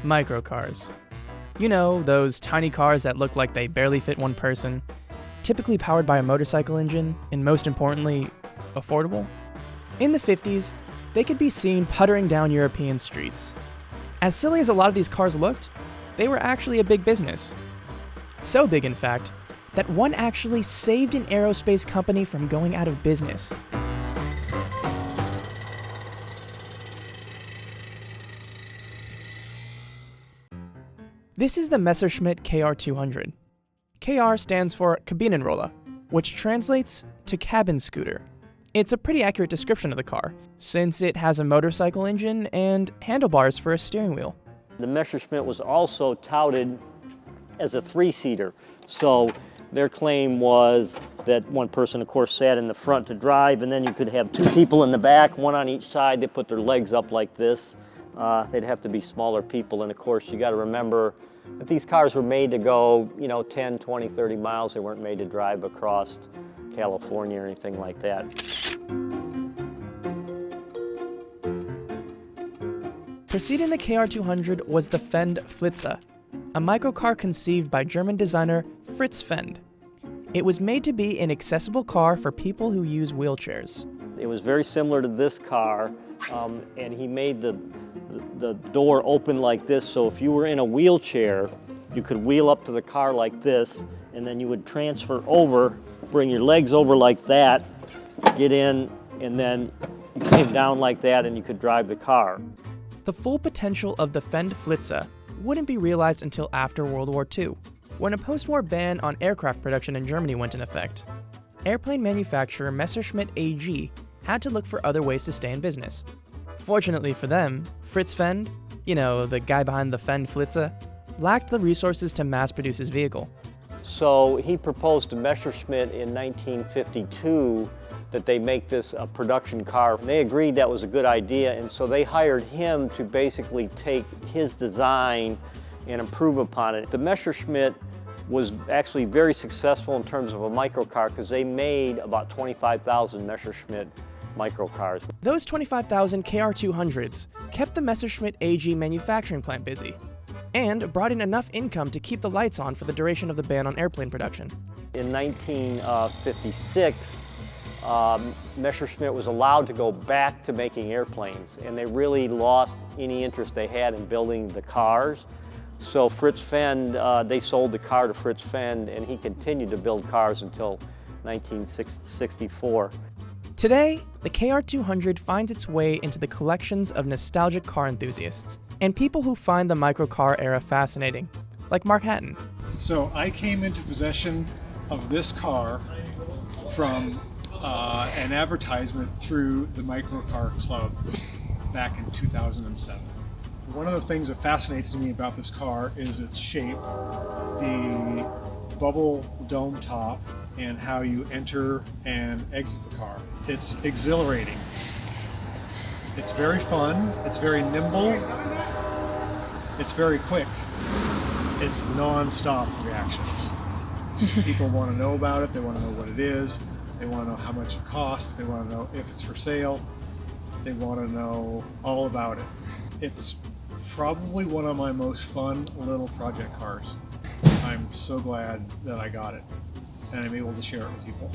Microcars. You know, those tiny cars that look like they barely fit one person, typically powered by a motorcycle engine, and most importantly, affordable? In the 50s, they could be seen puttering down European streets. As silly as a lot of these cars looked, they were actually a big business. So big, in fact, that one actually saved an aerospace company from going out of business. This is the Messerschmitt KR200. KR stands for Kabinenroller, which translates to cabin scooter. It's a pretty accurate description of the car, since it has a motorcycle engine and handlebars for a steering wheel. The Messerschmitt was also touted as a three-seater, so their claim was that one person, of course, sat in the front to drive, and then you could have two people in the back, one on each side. They put their legs up like this. They'd have to be smaller people, and of course, you got to remember that these cars were made to go, 10, 20, 30 miles. They weren't made to drive across California or anything like that. Preceding the KR200 was the Fend Flitzer, a microcar conceived by German designer Fritz Fend. It was made to be an accessible car for people who use wheelchairs. It was very similar to this car, and he made the door open like this, so if you were in a wheelchair, you could wheel up to the car like this, and then you would transfer over, bring your legs over like that, get in, and then you came down like that and you could drive the car. The full potential of the Fend Flitzer wouldn't be realized until after World War II, when a post-war ban on aircraft production in Germany went in effect. Airplane manufacturer Messerschmitt AG had to look for other ways to stay in business. Fortunately for them, Fritz Fend, the guy behind the Fend Flitzer, lacked the resources to mass produce his vehicle. So he proposed to Messerschmitt in 1952 that they make this a production car. They agreed that was a good idea, and so they hired him to basically take his design and improve upon it. The Messerschmitt was actually very successful in terms of a microcar because they made about 25,000 Messerschmitt microcars. Those 25,000 KR200s kept the Messerschmitt AG manufacturing plant busy and brought in enough income to keep the lights on for the duration of the ban on airplane production. In 1956, Messerschmitt was allowed to go back to making airplanes, and they really lost any interest they had in building the cars. So Fritz Fend, they sold the car to Fritz Fend, and he continued to build cars until 1964. Today, the KR200 finds its way into the collections of nostalgic car enthusiasts and people who find the microcar era fascinating, like Mark Hatton. So I came into possession of this car from an advertisement through the Microcar Club back in 2007. One of the things that fascinates me about this car is its shape, the bubble dome top, and how you enter and exit the car. It's exhilarating. It's very fun, it's very nimble, it's very quick. It's non-stop reactions. People want to know about it, they want to know what it is, they want to know how much it costs, they want to know if it's for sale, they want to know all about it. It's probably one of my most fun little project cars. I'm so glad that I got it, and I'm able to share it with people.